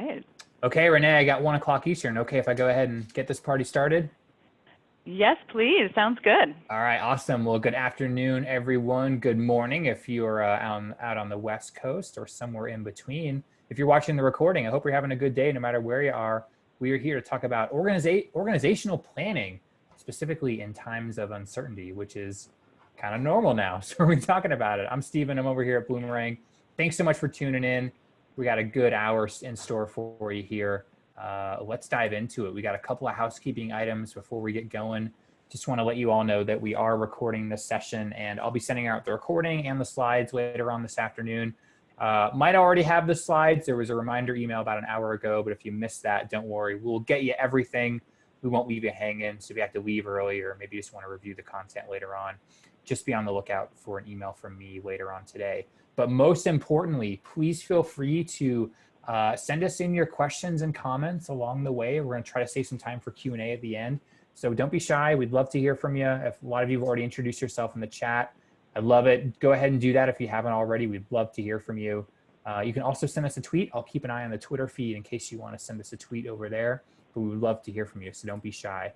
right. Okay, Renee, I got 1 o'clock Eastern. Okay, if I go ahead and get this party started? Yes, please. Sounds good. All right, awesome. Well, good afternoon, everyone. Good morning if you're out on the West Coast or somewhere in between. If you're watching the recording, I hope you're having a good day no matter where you are. We are here to talk about organizational planning, specifically in times of uncertainty, which is kind of normal now. So we're talking about it. I'm Steven. I'm over here at Bloomerang. Thanks so much for tuning in. We got a good hour in store for you here. Let's dive into it. We got a couple of housekeeping items before we get going. Just want to let you all know that we are recording this session, and I'll be sending out the recording and the slides later on this afternoon. Might already have the slides. There was a reminder email about an hour ago, but if you missed that, don't worry. We'll get you everything. We won't leave you hanging, so if you have to leave early or maybe you just want to review the content later on, just be on the lookout for an email from me later on today. But most importantly, please feel free to send us in your questions and comments along the way. We're going to try to save some time for Q&A at the end. So don't be shy. We'd love to hear from you. If a lot of you have already introduced yourself in the chat, I love it. Go ahead and do that if you haven't already. We'd love to hear from you. You can also send us a tweet. I'll keep an eye on the Twitter feed in case you want to send us a tweet over there. But we would love to hear from you, so don't be shy.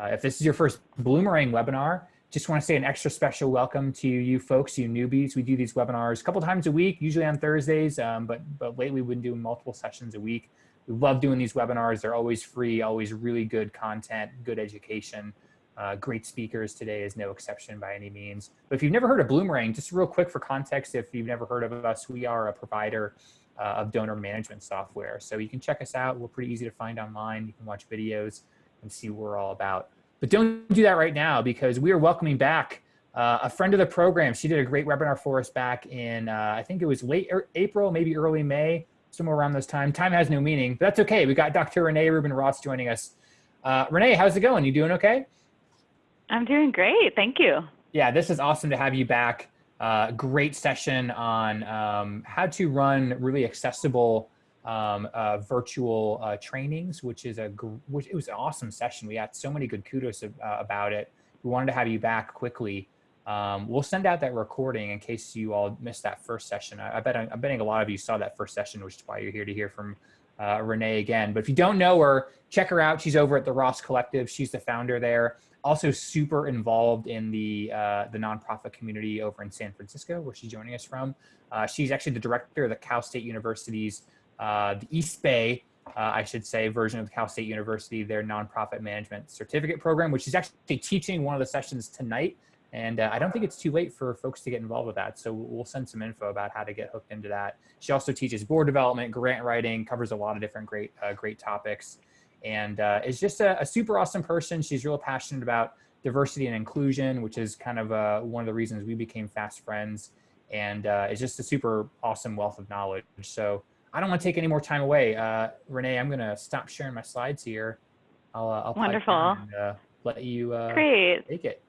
If this is your first Bloomerang webinar, just want to say an extra special welcome to you folks, you newbies. We do these webinars a couple times a week, usually on Thursdays, but lately we've been doing multiple sessions a week. We love doing these webinars. They're always free, always really good content, good education. Great speakers. Today is no exception by any means. But if you've never heard of Bloomerang, just real quick for context, if you've never heard of us, we are a provider of donor management software. So you can check us out. We're pretty easy to find online. You can watch videos and see what we're all about. But don't do that right now because we are welcoming back a friend of the program. She did a great webinar for us back in, I think it was late April, maybe early May. Somewhere around this time. Time has no meaning, but that's okay. We got Dr. Renee Rubin Ross joining us. Renee, how's it going? You doing okay? I'm doing great. Thank you. Yeah, this is awesome to have you back. Great session on how to run really accessible virtual trainings, which was an awesome session. We got so many good kudos about it. We wanted to have you back quickly. We'll send out that recording in case you all missed that first session. I'm betting a lot of you saw that first session, which is why you're here to hear from Renee again. But if you don't know her, check her out. She's over at the Ross Collective. She's the founder there. Also super involved in the nonprofit community over in San Francisco, where she's joining us from. She's actually the director of the Cal State University's, the East Bay, I should say, version of Cal State University, their nonprofit management certificate program, which is actually teaching one of the sessions tonight. And I don't think it's too late for folks to get involved with that. So we'll send some info about how to get hooked into that. She also teaches board development, grant writing, covers a lot of different great topics, and is just a super awesome person. She's real passionate about diversity and inclusion, which is kind of one of the reasons we became fast friends, and is just a super awesome wealth of knowledge. So I don't want to take any more time away. Renee, I'm going to stop sharing my slides here. I'll Wonderful. And, let you Great. take it.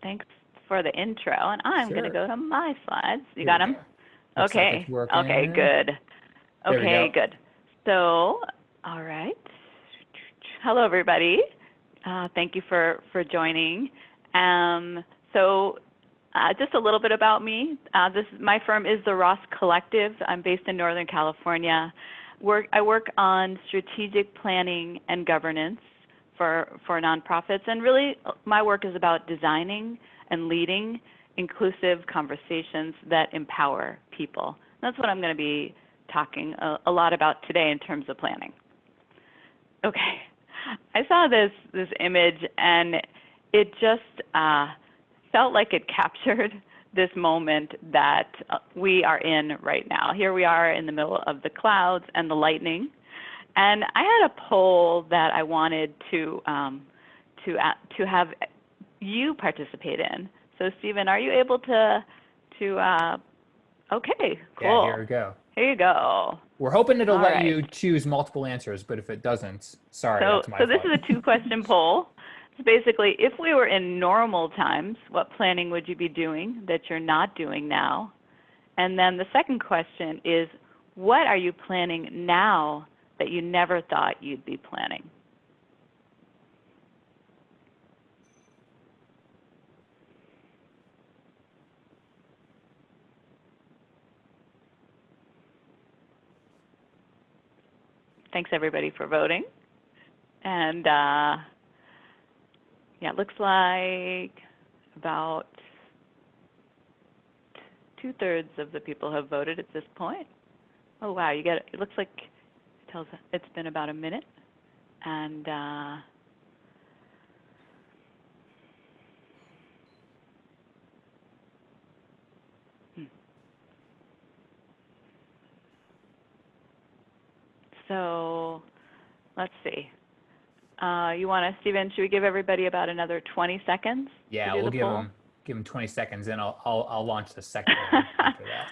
Thanks for the intro. And I'm going to go to my slides. You got them? Okay. Like okay, good. Okay, good. So, all right. Hello, everybody. Thank you for joining. So just a little bit about me. My firm is the Ross Collective. I'm based in Northern California. I work on strategic planning and governance for nonprofits, and really my work is about designing and leading inclusive conversations that empower people. That's what I'm going to be talking a lot about today in terms of planning. Okay, I saw this image and it just felt like it captured this moment that we are in right now. Here we are in the middle of the clouds and the lightning. And I had a poll that I wanted to have you participate in. So Stephen, are you able to okay, cool. Yeah, here we go. Here you go. We're hoping it'll let you choose multiple answers, but if it doesn't, sorry, that's my fault. So this is a 2-question poll. So basically, if we were in normal times, what planning would you be doing that you're not doing now? And then the second question is, what are you planning now that you never thought you'd be planning? thanks everybody for voting. And yeah, it looks like about 2/3 of the people have voted at this point. Oh wow, you got it. It looks like it tells it's been about a minute, and so let's see. You want to, Stephen? Should we give everybody about another 20 seconds? Yeah, to do we'll the give them 20 seconds, and I'll launch the second one after that.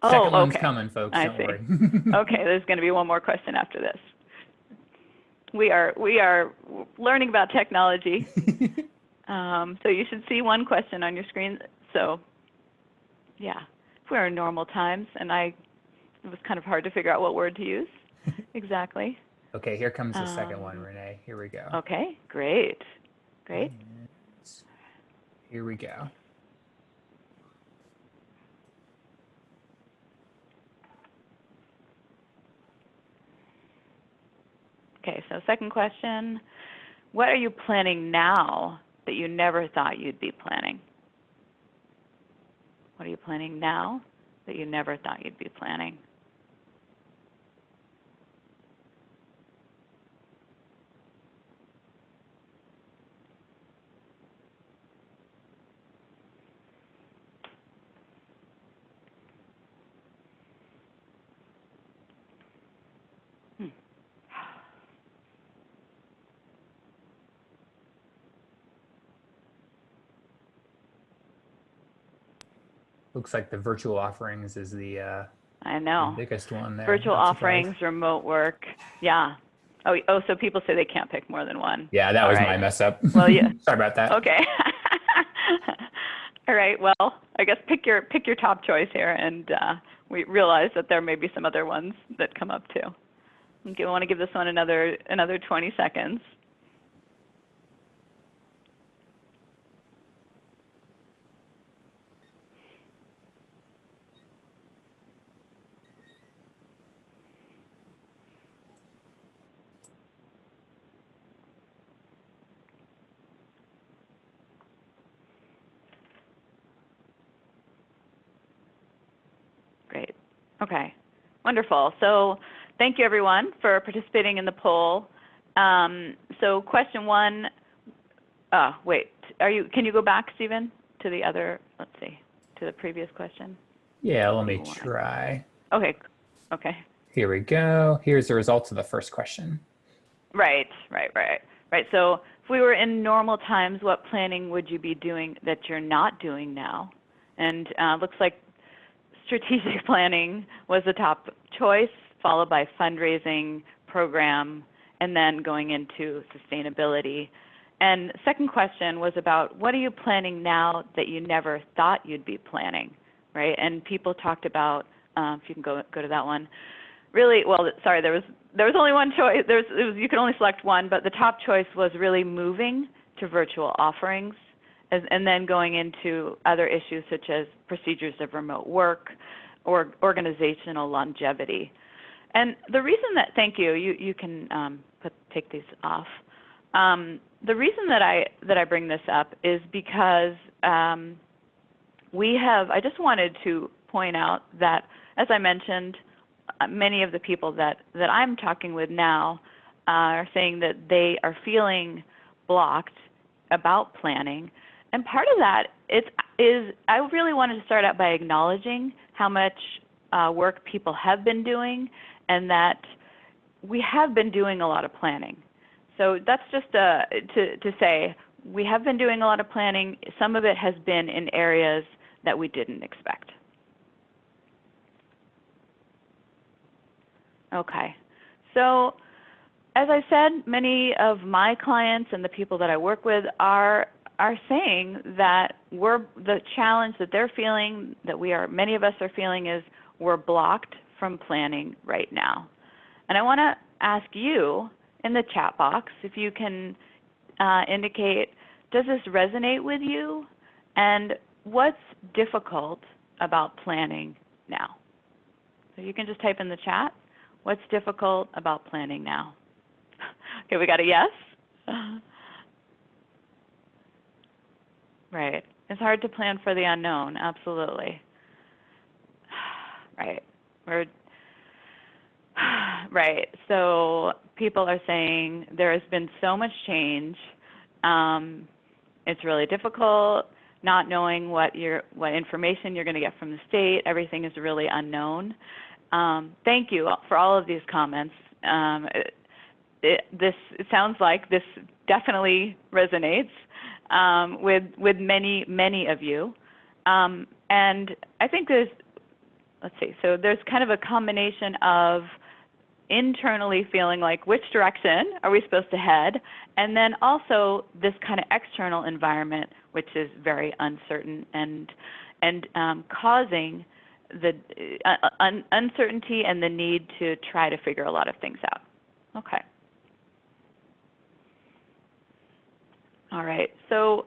Oh, Second one's okay. coming, folks. I Don't see. worry. Okay, there's going to be one more question after this. We are learning about technology, so you should see one question on your screen. So, yeah, if we were in normal times, and it was kind of hard to figure out what word to use exactly. Okay, here comes the second one, Renee. Here we go. Okay, great. Great. Here we go. Okay, so second question, what are you planning now that you never thought you'd be planning? What are you planning now that you never thought you'd be planning? Looks like the virtual offerings is the I know. the biggest one there. Virtual Not offerings, surprised. remote work. Yeah. Oh, so people say they can't pick more than one. Yeah, that All was right. my mess up. Well, yeah. Sorry about that. Okay. All right. Well, I guess pick your top choice here, and we realize that there may be some other ones that come up too. Okay, I want to give this one another 20 seconds. Great. Okay. Wonderful. So thank you, everyone, for participating in the poll. So question one, wait, can you go back, Stephen, to the other, let's see, to the previous question? Yeah, let me try. Okay. Okay. Here we go. Here's the results of the first question. Right. So if we were in normal times, what planning would you be doing that you're not doing now? And looks like strategic planning was the top choice, followed by fundraising, program, and then going into sustainability. And the second question was about what are you planning now that you never thought you'd be planning, right? And people talked about, if you can go to that one. Really, well, sorry, there was only one choice. You could only select one, but the top choice was really moving to virtual offerings, and then going into other issues such as procedures of remote work or organizational longevity. And the reason that, thank you, you can take these off. The reason that I bring this up is because I just wanted to point out that, as I mentioned, many of the people that I'm talking with now are saying that they are feeling blocked about planning. And part of that is I really wanted to start out by acknowledging how much work people have been doing, and that we have been doing a lot of planning. So that's just to say we have been doing a lot of planning. Some of it has been in areas that we didn't expect. Okay. So as I said, many of my clients and the people that I work with are saying that the challenge that they're feeling, that many of us are feeling, is we're blocked from planning right now. And I want to ask you in the chat box if you can indicate, does this resonate with you? And what's difficult about planning now? So you can just type in the chat, What's difficult about planning now? Okay, we got a yes? Right. It's hard to plan for the unknown, absolutely. Right. Right. So people are saying there has been so much change. It's really difficult, not knowing what information you're going to get from the state. Everything is really unknown. Thank you for all of these comments. It sounds like this definitely resonates with many of you. And I think there's kind of a combination of internally feeling like which direction are we supposed to head, and then also this kind of external environment which is very uncertain and causing the uncertainty and the need to try to figure a lot of things out. Okay. All right. So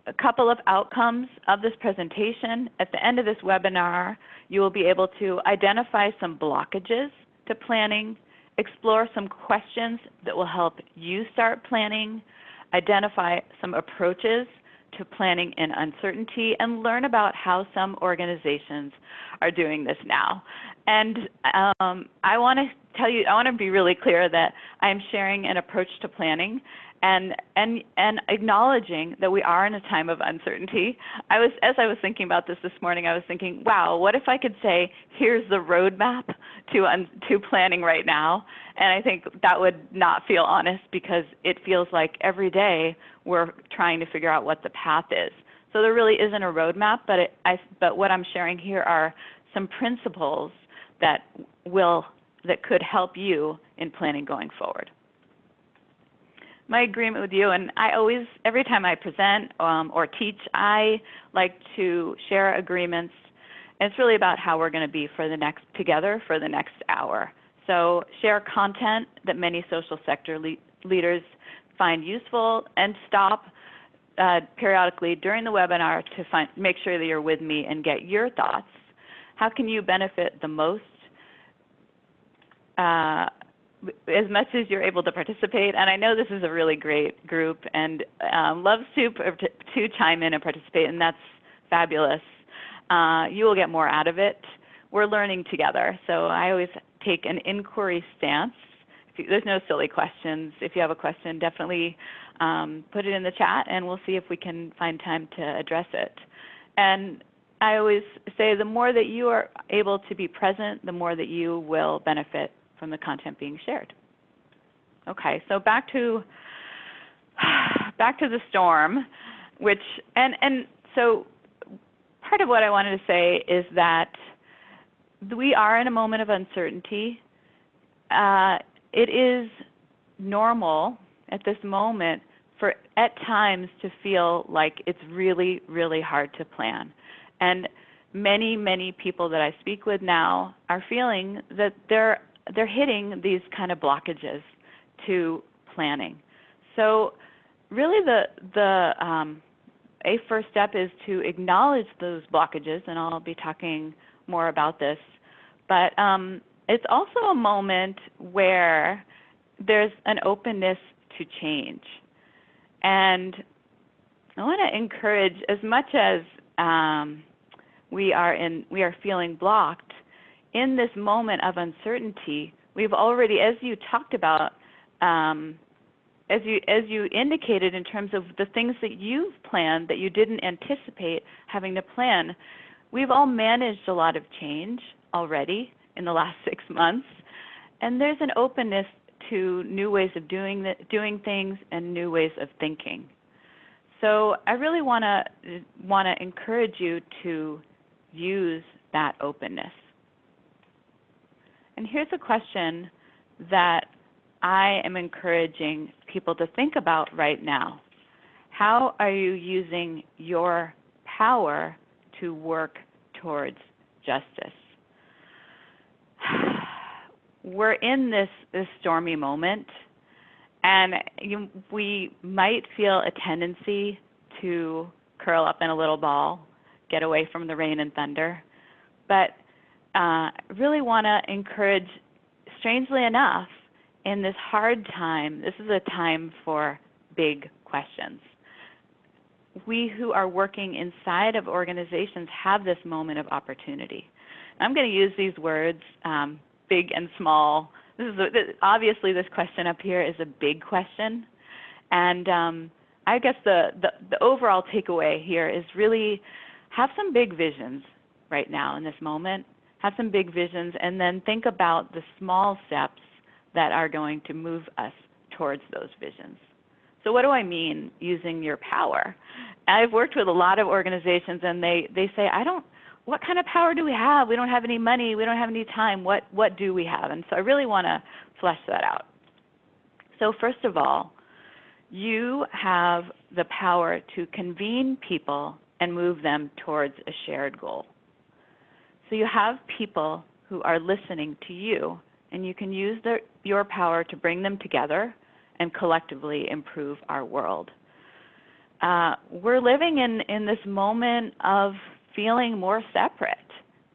a couple of outcomes of this presentation. At the end of this webinar, you will be able to identify some blockages to planning, explore some questions that will help you start planning, identify some approaches to planning in uncertainty, and learn about how some organizations are doing this now. And I want to be really clear that I am sharing an approach to planning and acknowledging that we are in a time of uncertainty. As I was thinking about this morning, I was thinking, wow, what if I could say, here's the roadmap to planning right now? And I think that would not feel honest, because it feels like every day we're trying to figure out what the path is. So there really isn't a roadmap, but what I'm sharing here are some principles that could help you in planning going forward. My agreement with you, and every time I present or teach, I like to share agreements. And it's really about how we're going to be together for the next hour. So share content that many social sector leaders find useful, and stop periodically during the webinar to make sure that you're with me and get your thoughts. How can you benefit the most? As much as you're able to participate, and I know this is a really great group and loves to chime in and participate, and that's fabulous. You will get more out of it. We're learning together, so I always take an inquiry stance. There's no silly questions. If you have a question, definitely put it in the chat, and we'll see if we can find time to address it. And I always say the more that you are able to be present, the more that you will benefit from the content being shared. Okay, so back to the storm, so part of what I wanted to say is that we are in a moment of uncertainty. It is normal at this moment at times to feel like it's really, really hard to plan. And many people that I speak with now are feeling that they're hitting these kind of blockages to planning. So really a first step is to acknowledge those blockages, and I'll be talking more about this. But it's also a moment where there's an openness to change. And I want to encourage, as much as we are feeling blocked, in this moment of uncertainty, we've already, as you talked about, as you indicated in terms of the things that you've planned that you didn't anticipate having to plan, we've all managed a lot of change already in the last 6 months, and there's an openness to new ways of doing things and new ways of thinking. So I really want to encourage you to use that openness. And here's a question that I am encouraging people to think about right now. How are you using your power to work towards justice? We're in this stormy moment, and we might feel a tendency to curl up in a little ball, get away from the rain and thunder, but really want to encourage strangely enough, in this hard time, this is a time for big questions. We who are working inside of organizations have this moment of opportunity. I'm going to use these words, big and small. Obviously, this question up here is a big question. And I guess the overall takeaway here is really have some big visions right now in this moment. Have some big visions, and then think about the small steps that are going to move us towards those visions. So what do I mean using your power? I've worked with a lot of organizations, and they say, what kind of power do we have? We don't have any money. We don't have any time. What do we have? And so I really want to flesh that out. So first of all, you have the power to convene people and move them towards a shared goal. So you have people who are listening to you, and you can use your power to bring them together and collectively improve our world. We're living in this moment of feeling more separate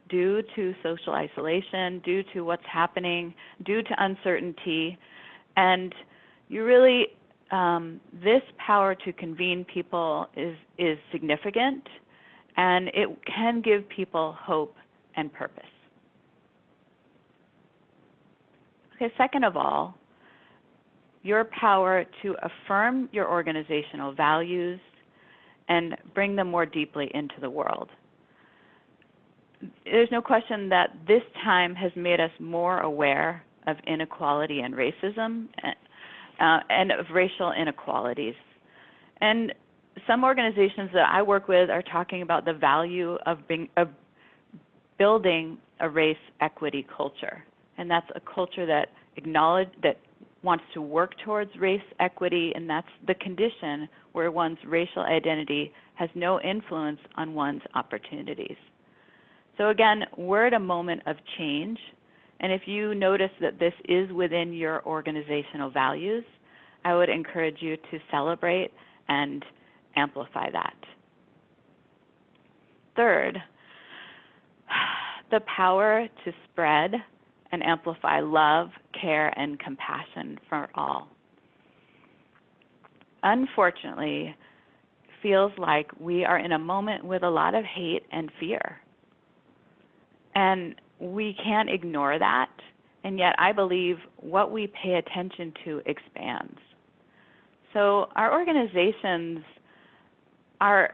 due to social isolation, due to what's happening, due to uncertainty. And you really, this power to convene people is significant, and it can give people hope and purpose. Okay, second of all, your power to affirm your organizational values and bring them more deeply into the world. There's no question that this time has made us more aware of inequality and racism and of racial inequalities. And some organizations that I work with are talking about the value of building a race equity culture. And that's a culture that wants to work towards race equity, and that's the condition where one's racial identity has no influence on one's opportunities. So again, we're at a moment of change, and if you notice that this is within your organizational values, I would encourage you to celebrate and amplify that. Third, the power to spread and amplify love, care, and compassion for all. Unfortunately, feels like we are in a moment with a lot of hate and fear. And we can't ignore that, and yet I believe what we pay attention to expands. So our organizations are,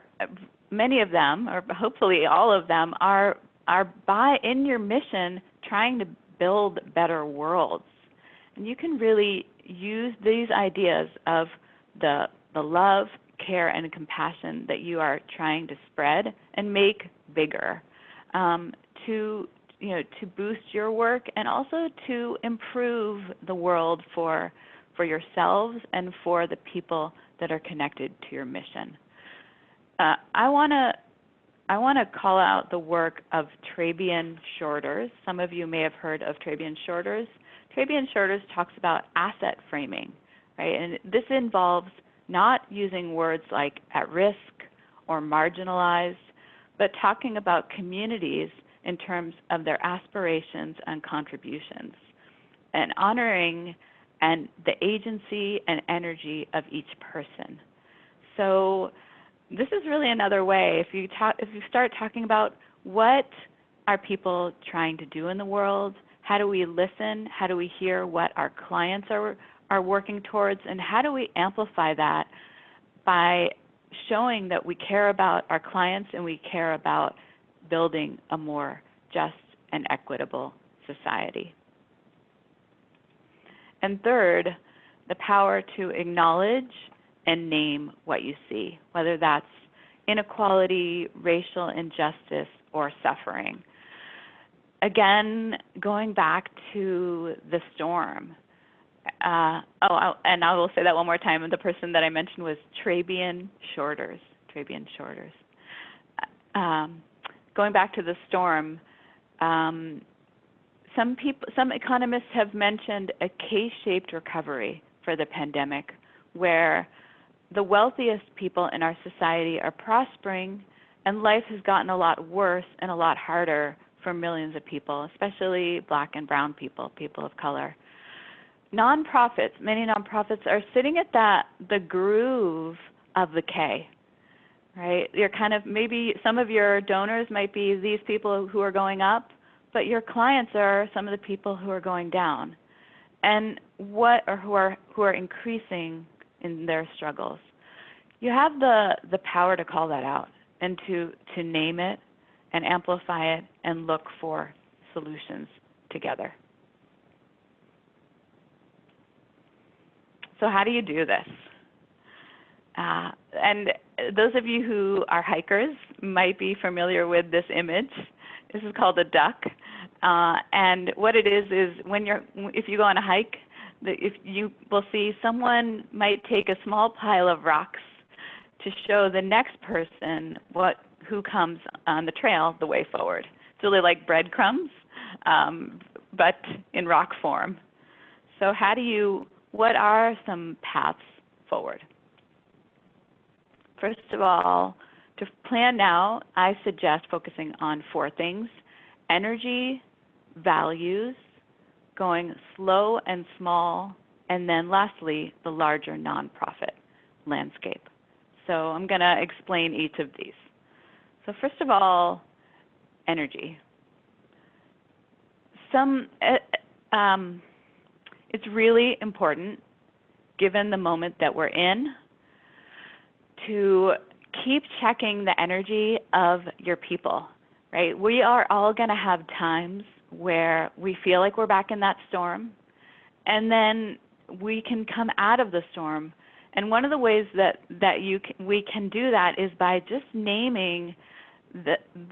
many of them, or hopefully all of them, are in your mission trying to build better worlds. And you can really use these ideas of the love, care, and compassion that you are trying to spread and make bigger to boost your work and also to improve the world for yourselves and for the people that are connected to your mission. I want to call out the work of Trabian Shorters. Some of you may have heard of Trabian Shorters. Trabian Shorters talks about asset framing, right? And this involves not using words like at risk or marginalized, but talking about communities in terms of their aspirations and contributions, and honoring the agency and energy of each person. So this is really another way. If you start talking about what are people trying to do in the world, how do we listen, how do we hear what our clients are working towards, and how do we amplify that by showing that we care about our clients and we care about building a more just and equitable society. And third, the power to acknowledge and name what you see, whether that's inequality, racial injustice, or suffering. Again, going back to the storm. And I will say that one more time. The person that I mentioned was Trabian Shorters. Trabian Shorters. Going back to the storm, some economists have mentioned a K-shaped recovery for the pandemic, where the wealthiest people in our society are prospering, and life has gotten a lot worse and a lot harder for millions of people, especially Black and brown people, people of color. Nonprofits, many nonprofits are sitting at the groove of the K, right? You're kind of, maybe some of your donors might be these people who are going up, but your clients are some of the people who are going down, and who are increasing in their struggles. You have the power to call that out and to name it and amplify it and look for solutions together. So how do you do this? And those of you who are hikers might be familiar with this image. This is called a duck. And what it is if you go on a hike, if you will see someone might take a small pile of rocks to show the next person who comes on the trail the way forward. It's really like breadcrumbs, but in rock form. So what are some paths forward? First of all, to plan now, I suggest focusing on 4 things: energy, values, going slow and small, and then lastly, the larger nonprofit landscape. So I'm going to explain each of these. So first of all, energy. It's really important, given the moment that we're in, to keep checking the energy of your people, right? We are all going to have times where we feel like we're back in that storm, and then we can come out of the storm. And one of the ways that we can do that is by just naming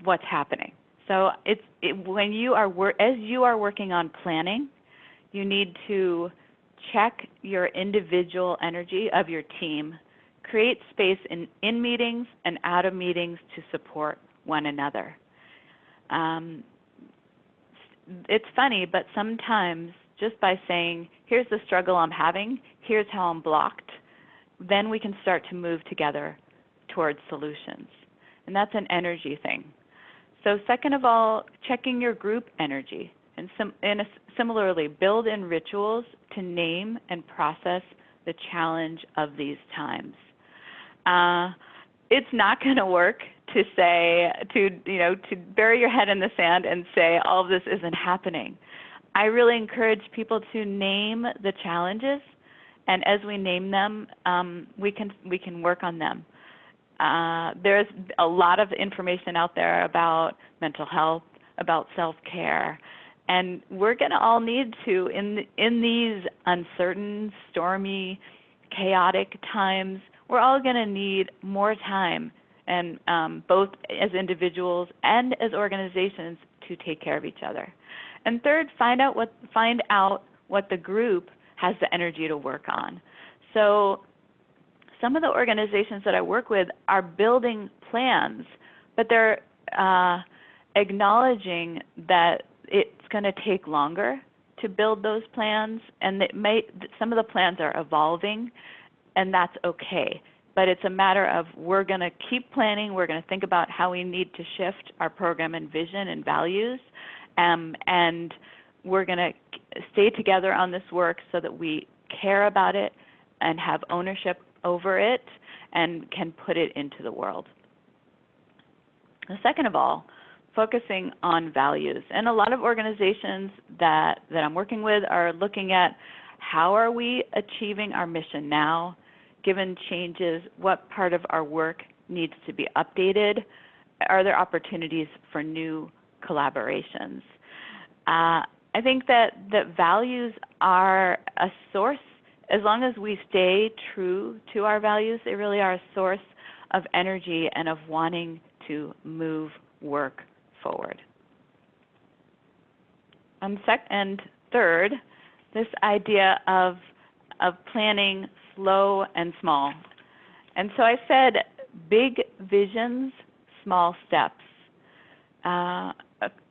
what's happening. So when as you are working on planning, you need to check your individual energy of your team, create space in meetings and out of meetings to support one another. It's funny, but sometimes just by saying, here's the struggle I'm having, here's how I'm blocked, then we can start to move together towards solutions. And that's an energy thing. So second of all, checking your group energy. And similarly, build in rituals to name and process the challenge of these times. It's not going to work to bury your head in the sand and say all of this isn't happening. I really encourage people to name the challenges, and as we name them, we can work on them. There's a lot of information out there about mental health, about self-care, and we're going to all need to, in these uncertain, stormy, chaotic times, we're all going to need more time, and both as individuals and as organizations, to take care of each other. And third, find out what the group has the energy to work on. So some of the organizations that I work with are building plans, but they're acknowledging that it's going to take longer to build those plans, and some of the plans are evolving, and that's okay. But it's a matter of, we're going to keep planning, we're going to think about how we need to shift our program and vision and values, and we're going to stay together on this work so that we care about it and have ownership over it and can put it into the world. And second of all, focusing on values. And a lot of organizations that I'm working with are looking at, how are we achieving our mission now? Given changes, what part of our work needs to be updated? Are there opportunities for new collaborations? I think that values are a source. As long as we stay true to our values, they really are a source of energy and of wanting to move work forward. And third, this idea of planning slow and small. And so I said, big visions, small steps.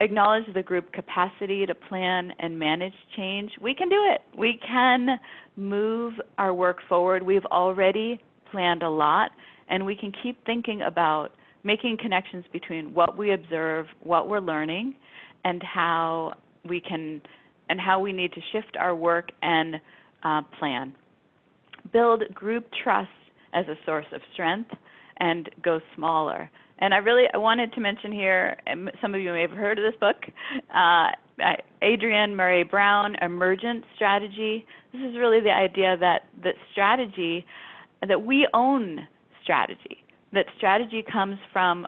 Acknowledge the group capacity to plan and manage change. We can do it. We can move our work forward. We've already planned a lot, and we can keep thinking about making connections between what we observe, what we're learning, and how we need to shift our work and plan. Build group trust as a source of strength and go smaller. And I wanted to mention here, and some of you may have heard of this book, Adrienne Murray Brown, Emergent Strategy. This is really the idea that we own strategy, that strategy comes from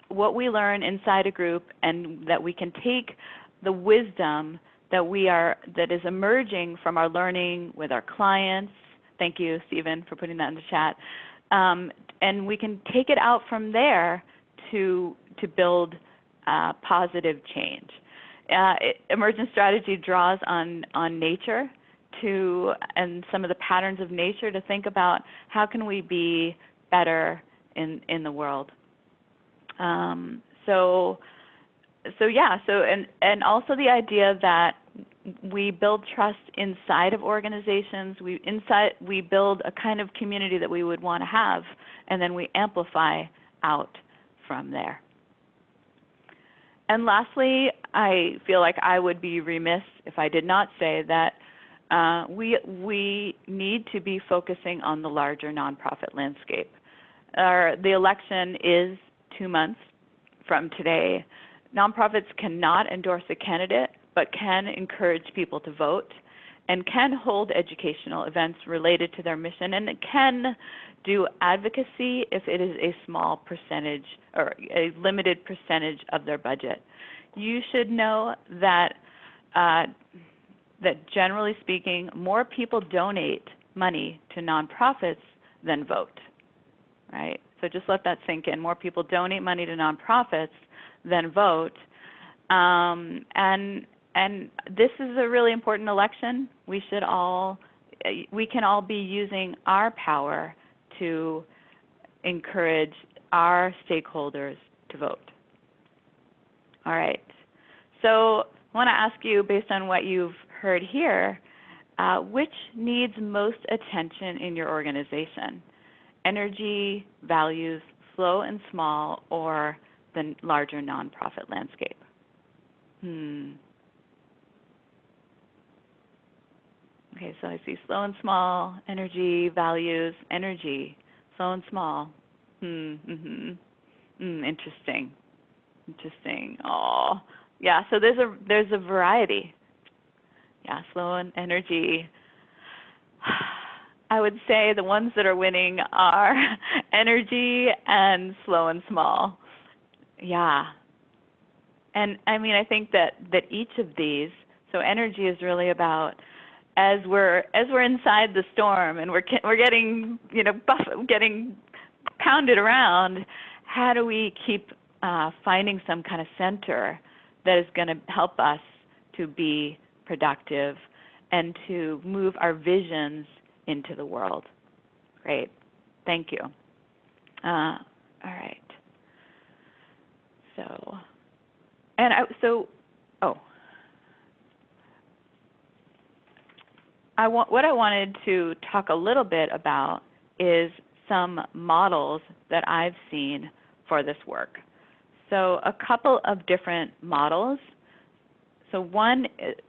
what we learn inside a group, and that we can take the wisdom that is emerging from our learning with our clients. Thank you, Stephen, for putting that in the chat. And we can take it out from there to build positive change. Emergent strategy draws on nature and some of the patterns of nature to think about how can we be better in the world. And also the idea that we build trust inside of organizations. We build a kind of community that we would want to have, and then we amplify out from there. And lastly, I feel like I would be remiss if I did not say that we need to be focusing on the larger nonprofit landscape. The election is 2 months from today. Nonprofits cannot endorse a candidate, but can encourage people to vote, and can hold educational events related to their mission, and it can do advocacy if it is a small percentage or a limited percentage of their budget. You should know that generally speaking, more people donate money to nonprofits than vote, right? So just let that sink in. More people donate money to nonprofits than vote. And this is a really important election. We can all be using our power to encourage our stakeholders to vote. All right. So I want to ask you, based on what you've heard here, which needs most attention in your organization? Energy, values, slow and small, or the larger nonprofit landscape? Okay, so I see slow and small, energy, values, energy, slow and small. Interesting. Oh, yeah. So there's a variety. Yeah, slow and energy. I would say the ones that are winning are energy and slow and small. Yeah. And I mean, I think that each of these, so energy is really about as we're inside the storm and we're getting getting pounded around, how do we keep finding some kind of center that is going to help us to be productive and to move our visions into the world? Great, thank you. All right. What I wanted to talk a little bit about is some models that I've seen for this work. So a couple of different models. So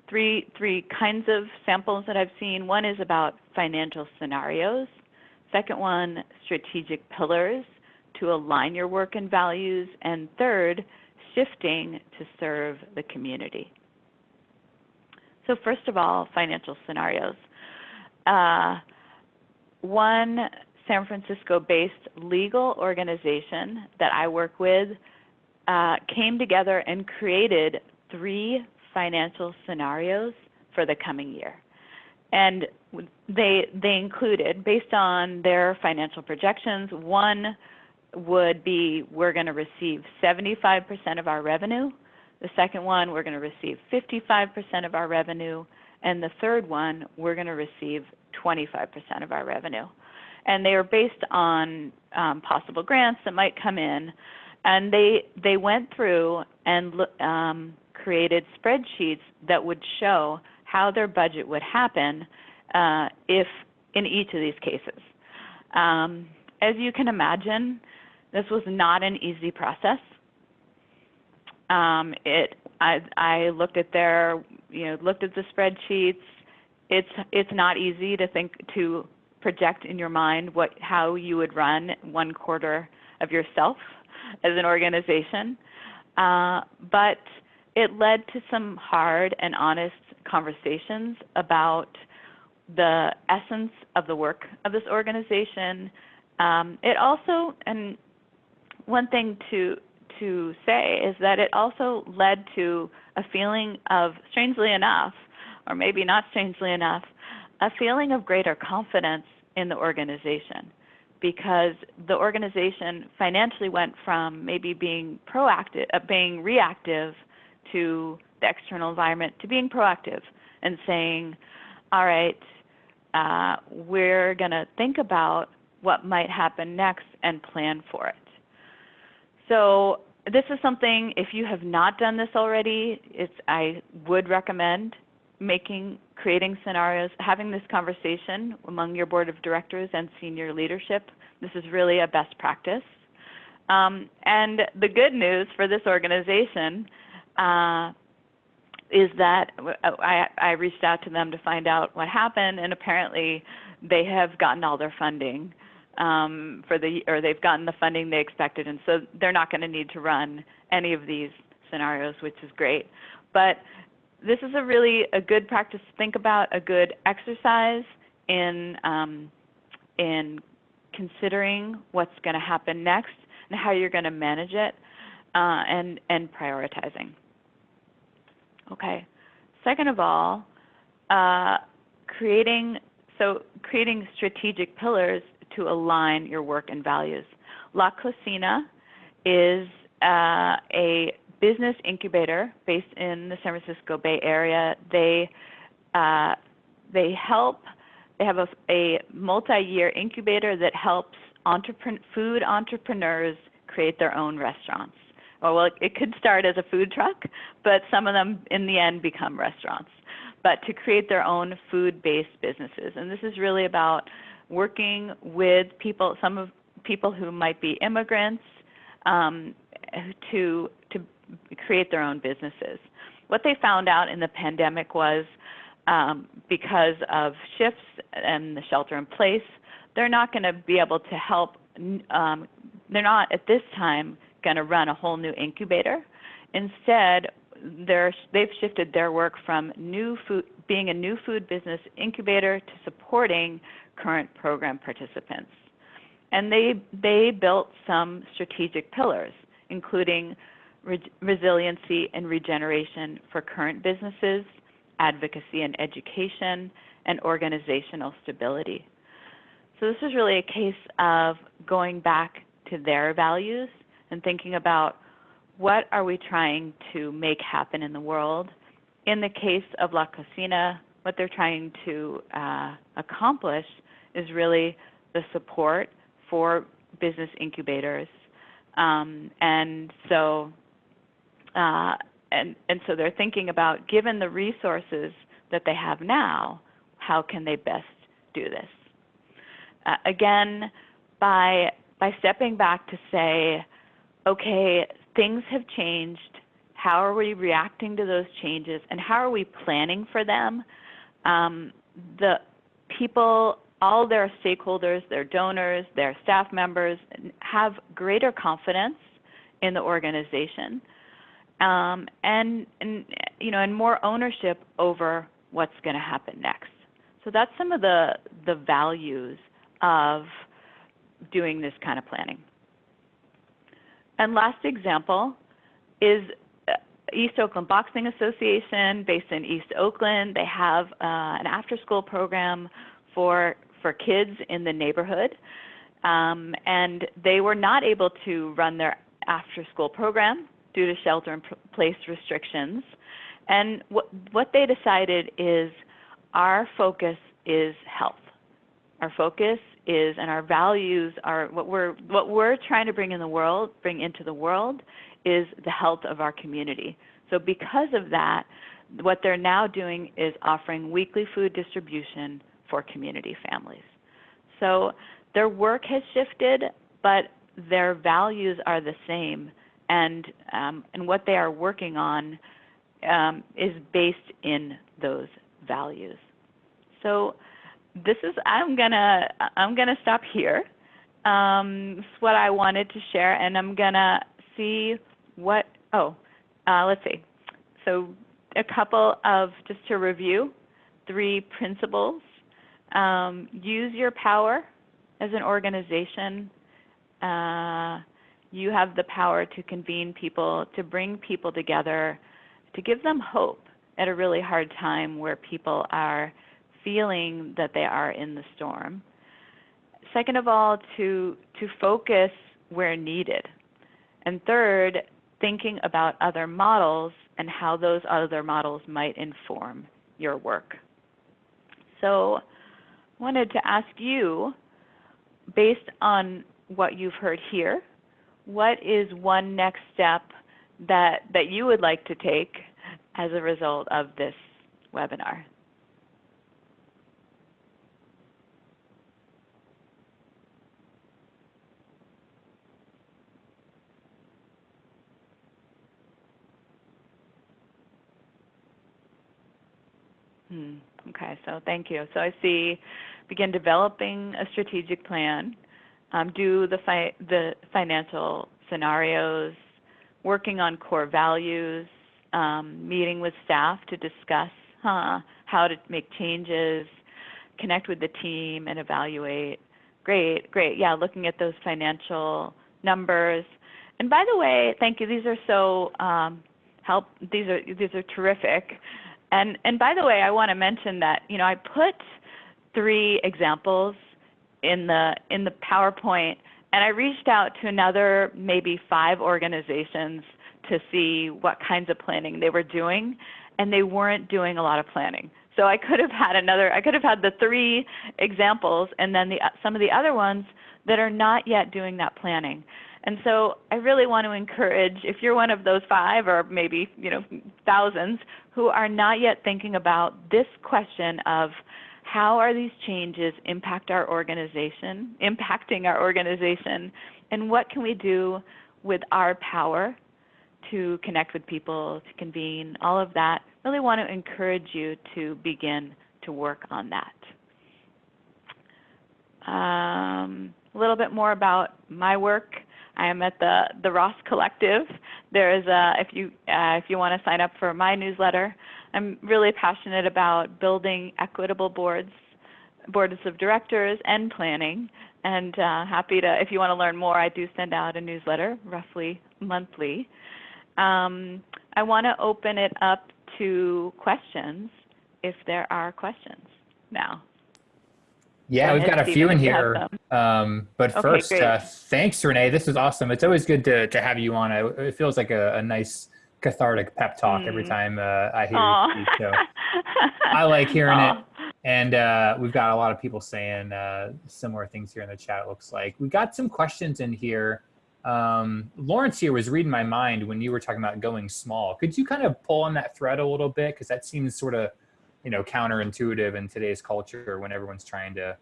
three kinds of samples that I've seen. One is about financial scenarios. Second one, strategic pillars to align your work and values. And third, shifting to serve the community. So first of all, financial scenarios. One San Francisco-based legal organization that I work with came together and created 3 financial scenarios for the coming year. And they included, based on their financial projections, one would be we're going to receive 75% of our revenue. The second one, we're going to receive 55% of our revenue. And the third one, we're going to receive 25% of our revenue. And they are based on possible grants that might come in. And they went through and created spreadsheets that would show how their budget would happen if in each of these cases. As you can imagine, this was not an easy process. I looked at looked at the spreadsheets. It's not easy to project in your mind how you would run 1/4 of yourself as an organization. But it led to some hard and honest conversations about the essence of the work of this organization. It also, and one thing to say is that it also led to a feeling of, strangely enough, or maybe not strangely enough, a feeling of greater confidence in the organization, because the organization financially went from maybe being reactive to the external environment to being proactive and saying, all right, we're going to think about what might happen next and plan for it. So this is something, if you have not done this already, I would recommend creating scenarios, having this conversation among your board of directors and senior leadership. This is really a best practice. And the good news for this organization is that I reached out to them to find out what happened, and apparently they have gotten all their funding or they've gotten the funding they expected, and so they're not going to need to run any of these scenarios, which is great. But this is a good practice to think about, a good exercise in considering what's going to happen next and how you're going to manage it, and prioritizing. Okay. Second of all, creating strategic pillars to align your work and values. La Cocina is a business incubator based in the San Francisco Bay Area. They have a multi-year incubator that helps food entrepreneurs create their own restaurants. Well, it could start as a food truck, but some of them in the end become restaurants. But to create their own food-based businesses. And this is really about working with people who might be immigrants, to create their own businesses. What they found out in the pandemic was because of shifts and the shelter in place, they're not going to be able to help, they're not at this time going to run a whole new incubator. Instead, they've shifted their work from being a new food business incubator to supporting current program participants. And they built some strategic pillars, including resiliency and regeneration for current businesses, advocacy and education, and organizational stability. So this is really a case of going back to their values and thinking about what are we trying to make happen in the world. In the case of La Cocina, what they're trying to accomplish is really the support for business incubators. And so they're thinking about, given the resources that they have now, how can they best do this? Again, by stepping back to say, okay, things have changed. How are we reacting to those changes, and how are we planning for them? The people, all their stakeholders, their donors, their staff members have greater confidence in the organization, and more ownership over what's going to happen next. So that's some of the values of doing this kind of planning. And last example is East Oakland Boxing Association, based in East Oakland. They have an after-school program for kids in the neighborhood, and they were not able to run their after-school program due to shelter-in-place restrictions. And what they decided is, our focus is health. Our focus is, and our values are, what we're trying to bring into the world is the health of our community. So because of that, what they're now doing is offering weekly food distribution for community families. So their work has shifted, but their values are the same, and what they are working on is based in those values. So this is, I'm gonna stop here. It's what I wanted to share, and I'm gonna see what, let's see. So a couple of, just to review, 3 principles. Use your power as an organization. You have the power to convene people, to bring people together, to give them hope at a really hard time where people are feeling that they are in the storm. Second of all, to focus where needed. And third, thinking about other models and how those other models might inform your work. So I wanted to ask you, based on what you've heard here, what is one next step that you would like to take as a result of this webinar? Okay, so thank you. So I see, begin developing a strategic plan, do the financial scenarios, working on core values, meeting with staff to discuss how to make changes, connect with the team and evaluate. Great. Yeah, looking at those financial numbers. And by the way, thank you. These are so these are terrific. And by the way, I want to mention that, I put 3 examples in the PowerPoint, and I reached out to another maybe 5 organizations to see what kinds of planning they were doing, and they weren't doing a lot of planning. So I could have had the 3 examples, and then some of the other ones that are not yet doing that planning. And so I really want to encourage, if you're one of those 5 or maybe thousands who are not yet thinking about this question of how are these changes impacting our organization, and what can we do with our power to connect with people, to convene, all of that. Really want to encourage you to begin to work on that. A little bit more about my work. I am at the Ross Collective. There is if you want to sign up for my newsletter, I'm really passionate about building equitable boards of directors and planning. And happy to, if you want to learn more, I do send out a newsletter roughly monthly. I want to open it up to questions if there are questions now. Yeah, we've got a few in here. But okay, first, thanks, Renee. This is awesome. It's always good to have you on. It feels like a nice cathartic pep talk every time I hear you speak. So I like hearing it. And we've got a lot of people saying similar things here in the chat, it looks like. We got some questions in here. Lawrence here was reading my mind when you were talking about going small. Could you kind of pull on that thread a little bit? Because that seems sort of counterintuitive in today's culture when everyone's trying to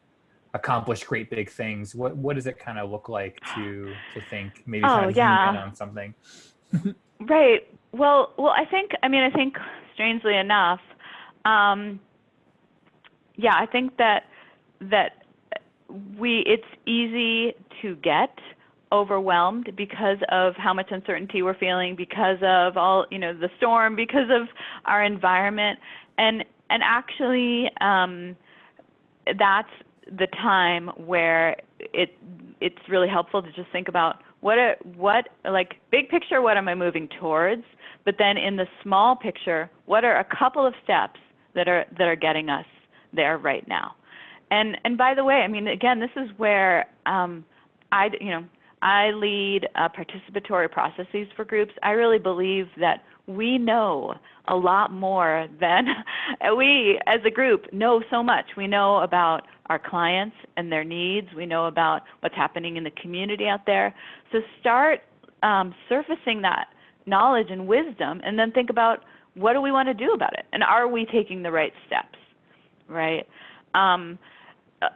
accomplish great big things. What does it kind of look like to think maybe kind of zoom in on something? Right. Well, I think strangely enough, I think that it's easy to get overwhelmed because of how much uncertainty we're feeling, because of all, the storm, because of our environment. And actually, that's the time where it's really helpful to just think about like big picture, what am I moving towards? But then in the small picture, what are a couple of steps that are getting us there right now? And by the way, again, this is where I lead participatory processes for groups. I really believe that we know a lot more than we as a group know so much. We know about our clients and their needs. We know about what's happening in the community out there. So start surfacing that knowledge and wisdom, and then think about, what do we want to do about it? And are we taking the right steps, right?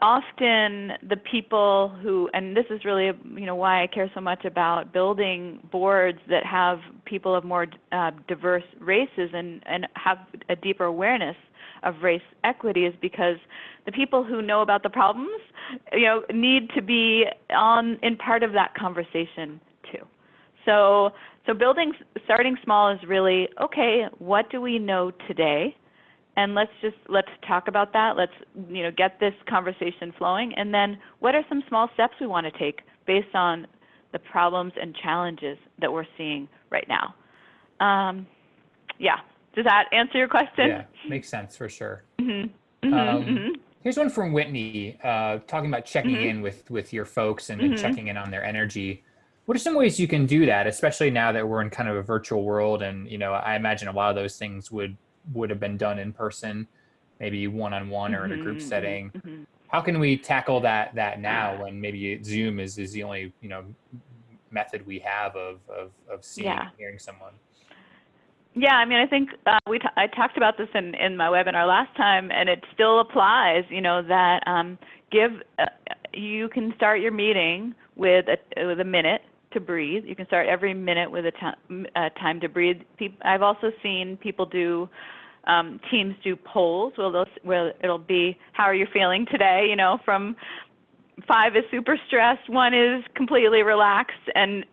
often the people who, and this is really, why I care so much about building boards that have people of more diverse races and have a deeper awareness of race equity, is because the people who know about the problems, need to be in part of that conversation too. So starting small is really, okay, what do we know today? And let's talk about that. Let's, get this conversation flowing. And then what are some small steps we want to take based on the problems and challenges that we're seeing right now? Yeah. Does that answer your question? Yeah, makes sense for sure. Mm-hmm. Mm-hmm. Here's one from Whitney, talking about checking in with your folks and checking in on their energy. What are some ways you can do that, especially now that we're in kind of a virtual world? And, I imagine a lot of those things would have been done in person, maybe one-on-one or in a group setting. How can we tackle that now when maybe Zoom is the only, method we have of seeing and hearing someone? Yeah, I think I talked about this in my webinar last time, and it still applies, that you can start your meeting with a minute to breathe. You can start every minute with a time to breathe. I've also seen people do, teams do polls where it'll be, how are you feeling today? From 5 is super stressed, 1 is completely relaxed, and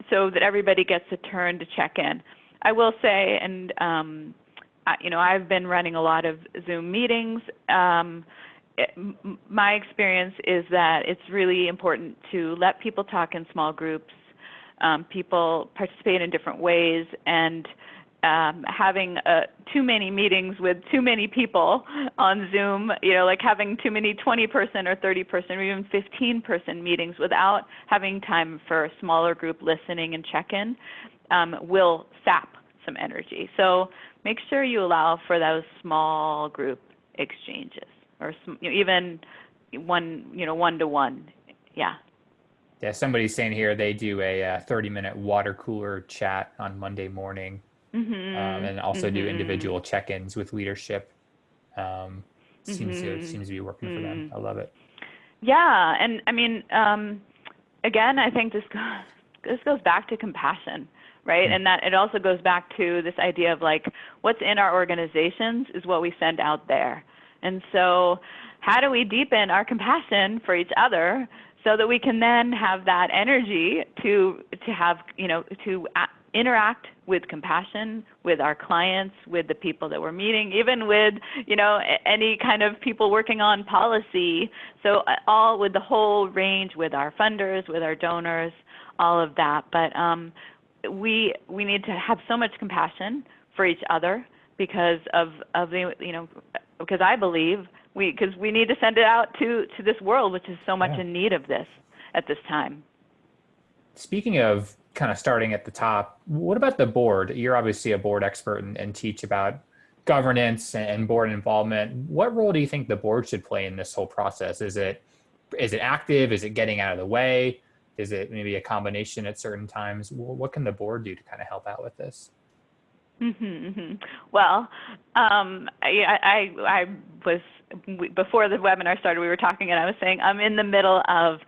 so that everybody gets a turn to check in. I will say, and I've been running a lot of Zoom meetings. My experience is that it's really important to let people talk in small groups. People participate in different ways, and having too many meetings with too many people on Zoom, like having too many 20-person or 30-person or even 15-person meetings without having time for smaller group listening and check-in, will sap some energy. So make sure you allow for those small group exchanges, or even one-to-one. Yeah. Yeah, somebody's saying here they do a 30-minute water cooler chat on Monday morning. And also do individual check-ins with leadership. Seems to be working for them. I love it. Yeah, and again, I think this goes back to compassion, right? And that it also goes back to this idea of like, what's in our organizations is what we send out there. And so how do we deepen our compassion for each other so that we can then have that energy to have, to interact with compassion with our clients, with the people that we're meeting, even with, any kind of people working on policy. So all with the whole range, with our funders, with our donors, all of that. But we need to have so much compassion for each other because of the, because I believe because we need to send it out to this world, which is so much in need of this at this time. Speaking of kind of starting at the top, what about the board? You're obviously a board expert and teach about governance and board involvement. What role do you think the board should play in this whole process? Is it active? Is it getting out of the way? Is it maybe a combination at certain times? What can the board do to kind of help out with this? Well, I was, before the webinar started, we were talking, and I was saying I'm in the middle of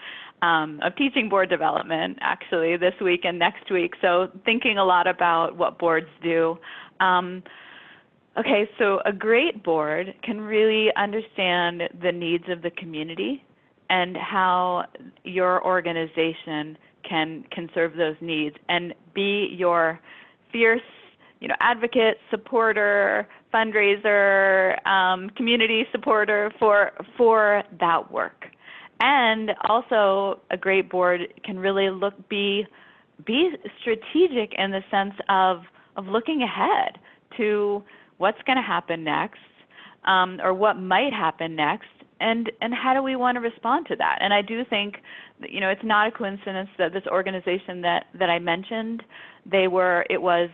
teaching board development actually this week and next week. So thinking a lot about what boards do. Okay, so a great board can really understand the needs of the community and how your organization can serve those needs and be your fierce, advocate, supporter, fundraiser, community supporter for that work. And also, a great board can really be strategic in the sense of looking ahead to what's going to happen next, or what might happen next, and how do we want to respond to that. And I do think that, it's not a coincidence that this organization that I mentioned, it was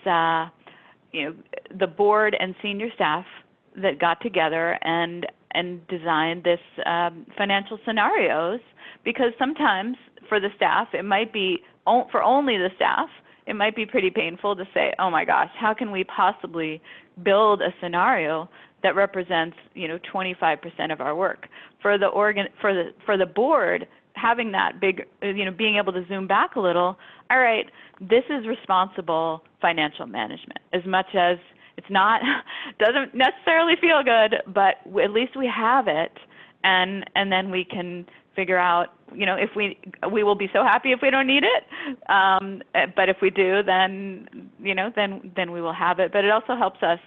the board and senior staff that got together and designed this financial scenarios, because sometimes for the staff, it might be, for only the staff, it might be pretty painful to say, oh my gosh, how can we possibly build a scenario that represents 25% of our work. For the board, having that big, being able to zoom back a little. All right, this is responsible financial management. As much as it's not, doesn't necessarily feel good, but at least we have it, and then we can figure out, if we will be so happy if we don't need it, but if we do, then then we will have it. But it also helps us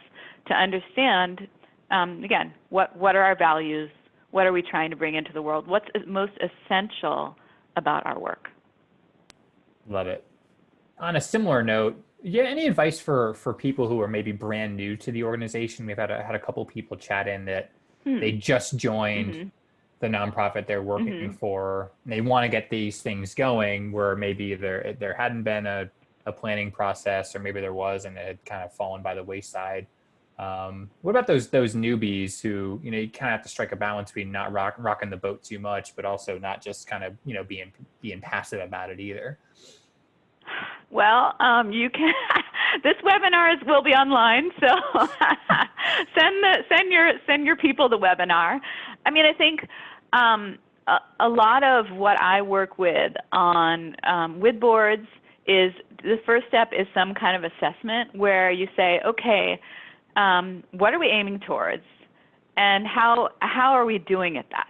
to understand, again, what are our values, what are we trying to bring into the world, what's most essential about our work. Love it. On a similar note, any advice for people who are maybe brand new to the organization? We've had a couple people chat in that they just joined the nonprofit they're working for, and they want to get these things going, where maybe there hadn't been a planning process, or maybe there was and it had kind of fallen by the wayside. What about those newbies who, you kind of have to strike a balance between not rocking the boat too much, but also not just kind of, being passive about it either? Well, you can. This webinar will be online, so send your people the webinar. I mean, I think a lot of what I work with on with boards is the first step is some kind of assessment where you say, okay, what are we aiming towards, and how are we doing at that?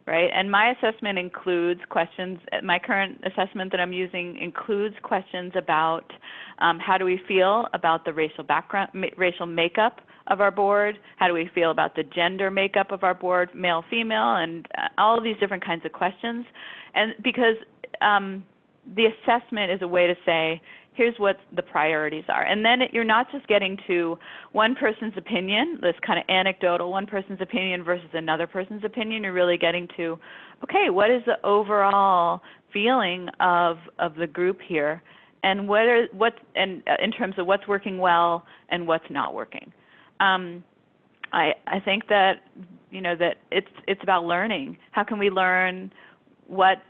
Right, and my assessment includes questions. My current assessment that I'm using includes questions about how do we feel about the racial background, racial makeup of our board? How do we feel about the gender makeup of our board, male, female, and all of these different kinds of questions. And because the assessment is a way to say, here's what the priorities are. And then you're not just getting to one person's opinion, this kind of anecdotal, one person's opinion versus another person's opinion. You're really getting to, okay, what is the overall feeling of the group here, and in terms of what's working well and what's not working. I think that that it's about learning. How can we learn what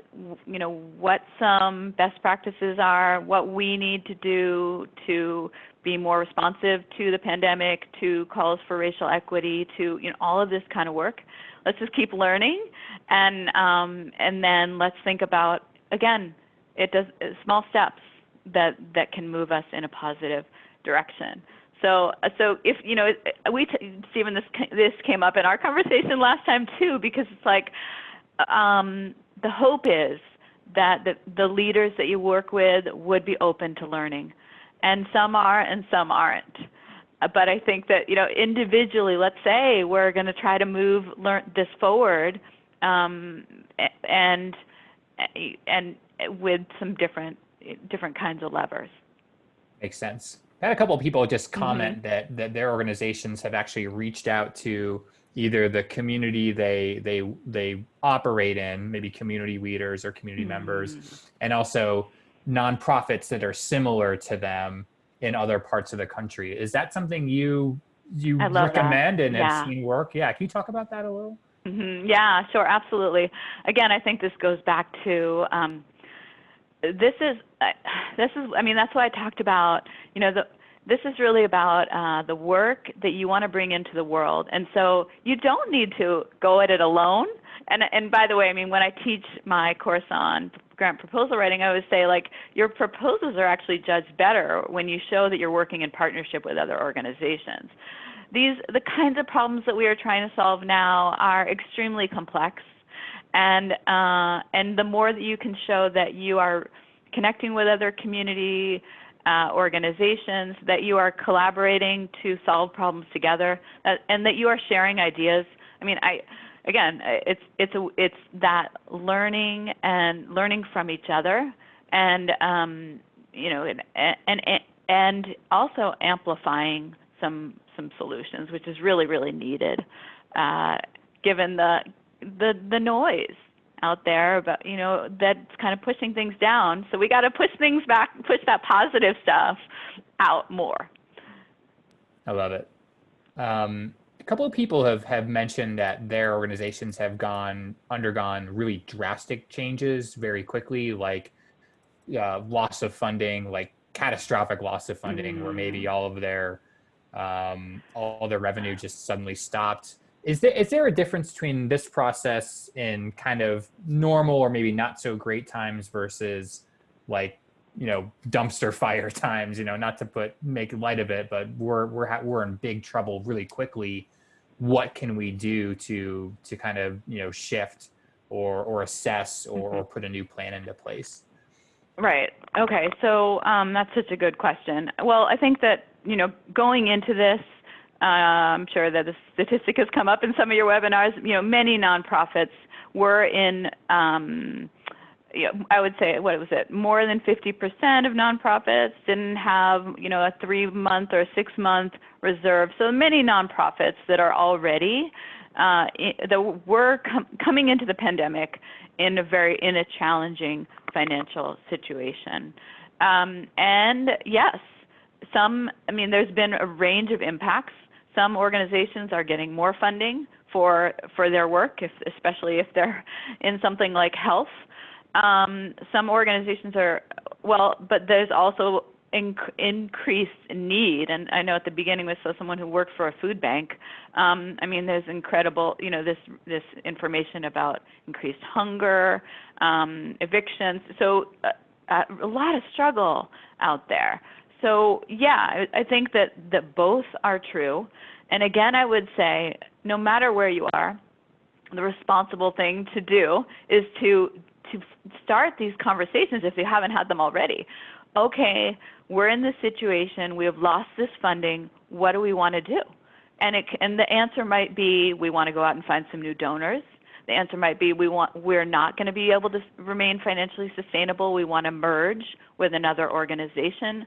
some best practices are, what we need to do to be more responsive to the pandemic, to calls for racial equity, to all of this kind of work. Let's just keep learning, and then let's think about, again, small steps that can move us in a positive direction. So if Stephen, this came up in our conversation last time too, because it's like. The hope is that the leaders that you work with would be open to learning, and some are and some aren't. But I think that individually, let's say we're going to try to learn this forward, and with some different kinds of levers. Makes sense. I had a couple of people just comment that their organizations have actually reached out to either the community they operate in, maybe community leaders or community members, and also nonprofits that are similar to them in other parts of the country. Is that something you recommend and have seen work? Yeah, can you talk about that a little? Yeah, sure, absolutely. Again, I think this goes back to this is. I mean, that's why I talked about this is really about the work that you want to bring into the world. And so you don't need to go at it alone. And by the way, I mean, when I teach my course on grant proposal writing, I always say, like, your proposals are actually judged better when you show that you're working in partnership with other organizations. The kinds of problems that we are trying to solve now are extremely complex. And the more that you can show that you are connecting with other community organizations, that you are collaborating to solve problems together, and that you are sharing ideas. I mean, it's that learning and learning from each other, and and also amplifying some solutions, which is really, really needed, given the noise out there, but that's kind of pushing things down. So we got to push things back, push that positive stuff out more. I love it. A couple of people have mentioned that their organizations have undergone really drastic changes very quickly, like loss of funding, like catastrophic loss of funding, where maybe all of their all their revenue just suddenly stopped. Is there a difference between this process in kind of normal or maybe not so great times versus like, dumpster fire times, not to make light of it, but we're in big trouble really quickly. What can we do to kind of, shift or assess or put a new plan into place? Right. Okay. So that's such a good question. Well, I think that, going into this, I'm sure that the statistic has come up in some of your webinars. Many nonprofits were in, I would say, what was it? More than 50% of nonprofits didn't have, a 3-month or 6-month reserve. So many nonprofits that are already that were coming into the pandemic in a challenging financial situation. And yes, there's been a range of impacts. Some organizations are getting more funding for their work, especially if they're in something like health. Some organizations but there's also increased need. And I know at the beginning we saw someone who worked for a food bank. There's incredible, this information about increased hunger, evictions. So a lot of struggle out there. So yeah, I think that both are true. And again, I would say, no matter where you are, the responsible thing to do is to start these conversations if you haven't had them already. Okay, we're in this situation. We have lost this funding. What do we want to do? And the answer might be we want to go out and find some new donors. The answer might be we're not going to be able to remain financially sustainable. We want to merge with another organization.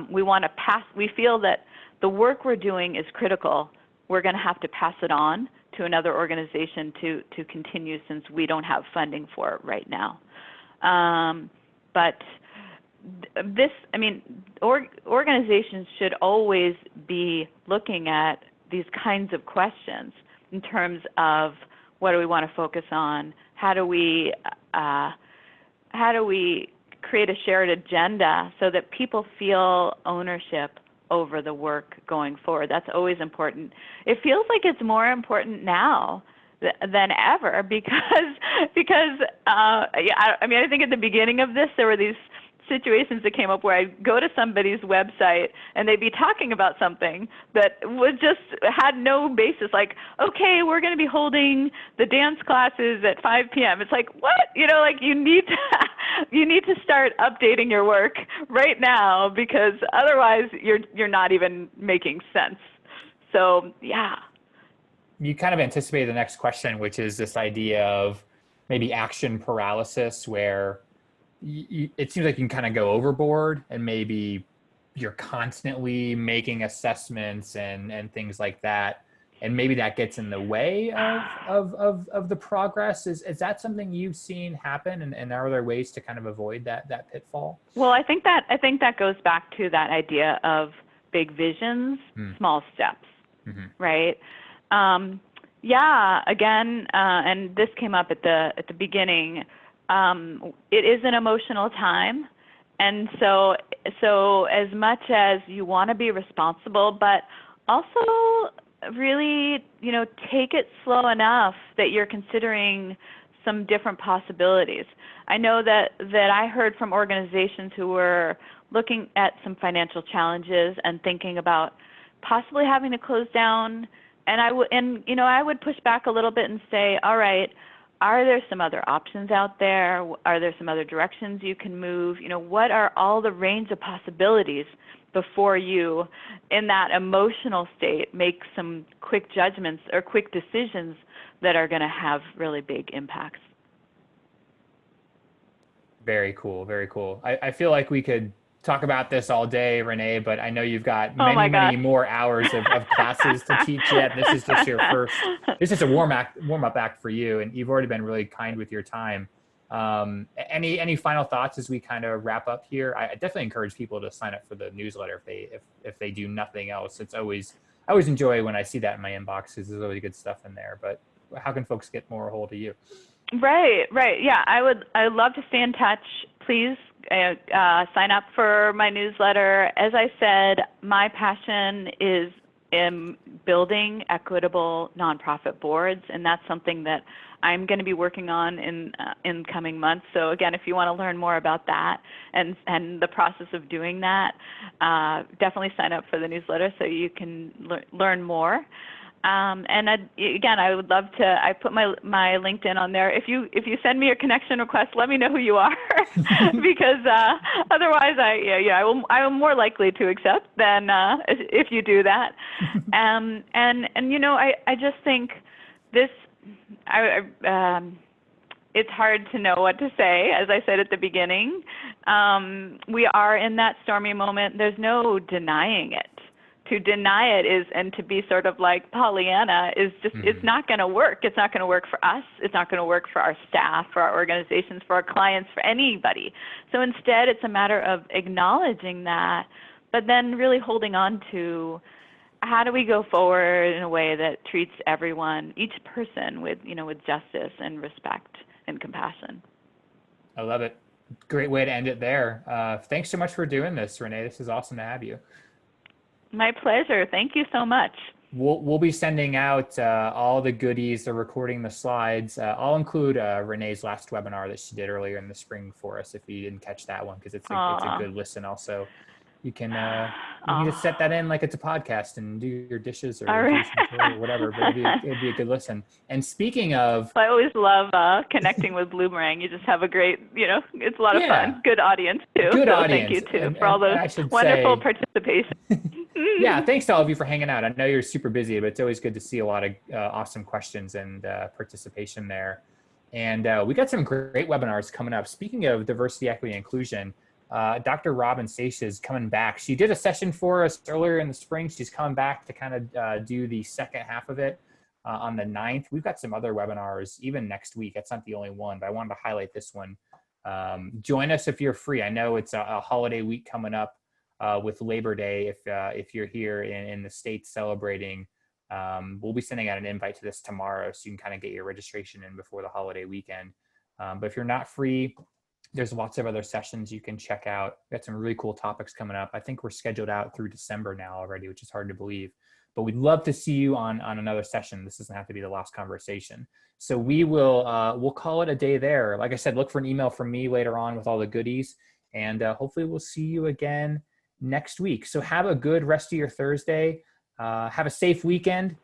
We feel that the work we're doing is critical. We're going to have to pass it on to another organization to continue since we don't have funding for it right now. But organizations should always be looking at these kinds of questions in terms of what do we want to focus on? How do we create a shared agenda so that people feel ownership over the work going forward? That's always important. It feels like it's more important now than ever because I think at the beginning of this there were these situations that came up where I go to somebody's website and they'd be talking about something that had no basis, like, okay, we're going to be holding the dance classes at 5 p.m. It's like, what? You need to start updating your work right now because otherwise you're not even making sense. So, yeah. You kind of anticipated the next question, which is this idea of maybe action paralysis where it seems like you can kind of go overboard and maybe you're constantly making assessments and things like that. And maybe that gets in the way of the progress. Is that something you've seen happen? And are there ways to kind of avoid that pitfall? Well, I think that goes back to that idea of big visions, small steps, right? Again, and this came up at the beginning. It is an emotional time, and so as much as you want to be responsible, but also really, take it slow enough that you're considering some different possibilities. I know that I heard from organizations who were looking at some financial challenges and thinking about possibly having to close down, and I would push back a little bit and say, all right, are there some other options out there? Are there some other directions you can move? What are all the range of possibilities before you, in that emotional state, make some quick judgments or quick decisions that are going to have really big impacts? Very cool. Very cool. I feel like we could talk about this all day, Renee, but I know you've got many more hours of classes to teach yet. This is just this is a warm up act for you. And you've already been really kind with your time. Any final thoughts as we kind of wrap up here? I definitely encourage people to sign up for the newsletter if they do nothing else. I always enjoy when I see that in my inbox because there's always good stuff in there, but how can folks get more a hold of you? Right, right. Yeah, I'd love to stay in touch. Please sign up for my newsletter. As I said, my passion is in building equitable nonprofit boards, and that's something that I'm going to be working on in coming months. So again, if you want to learn more about that and the process of doing that, definitely sign up for the newsletter so you can learn more. And again, I would love to. I put my LinkedIn on there. If you send me a connection request, let me know who you are, because otherwise, I will more likely to accept than if you do that. And you know, I just think this. It's hard to know what to say. As I said at the beginning, we are in that stormy moment. There's no denying it. To deny it is, and to be sort of like Pollyanna is just, it's not going to work. It's not going to work for us. It's not going to work for our staff, for our organizations, for our clients, for anybody. So instead, it's a matter of acknowledging that, but then really holding on to how do we go forward in a way that treats everyone, each person with, you know, with justice and respect and compassion. I love it. Great way to end it there. Thanks so much for doing this, Renee. This is awesome to have you. My pleasure. Thank you so much. We'll be sending out all the goodies, the recording, the slides. I'll include Renee's last webinar that she did earlier in the spring for us if you didn't catch that one, because it's a good listen also. You can just set that in like it's a podcast and do your dishes or, or whatever, but it'd be a good listen. And speaking of, I always love connecting with Bloomerang. You just have a great, you know, it's a lot of fun. Good audience too. Good so audience. Thank you too for all those wonderful participation. Yeah, thanks to all of you for hanging out. I know you're super busy, but it's always good to see a lot of awesome questions and participation there. And we got some great webinars coming up. Speaking of diversity, equity, and inclusion, Dr. Robin Sasha is coming back. She did a session for us earlier in the spring. She's coming back to kind of do the second half of it on the 9th. We've got some other webinars even next week. That's not the only one, but I wanted to highlight this one. Join us if you're free. I know it's a holiday week coming up with Labor Day. If you're here in the States celebrating, we'll be sending out an invite to this tomorrow so you can kind of get your registration in before the holiday weekend. But if you're not free, there's lots of other sessions you can check out. We've got some really cool topics coming up. I think we're scheduled out through December now already, which is hard to believe. But we'd love to see you on another session. This doesn't have to be the last conversation. So we'll call it a day there. Like I said, look for an email from me later on with all the goodies. And hopefully we'll see you again next week. So have a good rest of your Thursday. Have a safe weekend.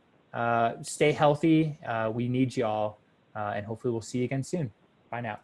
Stay healthy. We need you all. And hopefully we'll see you again soon. Bye now.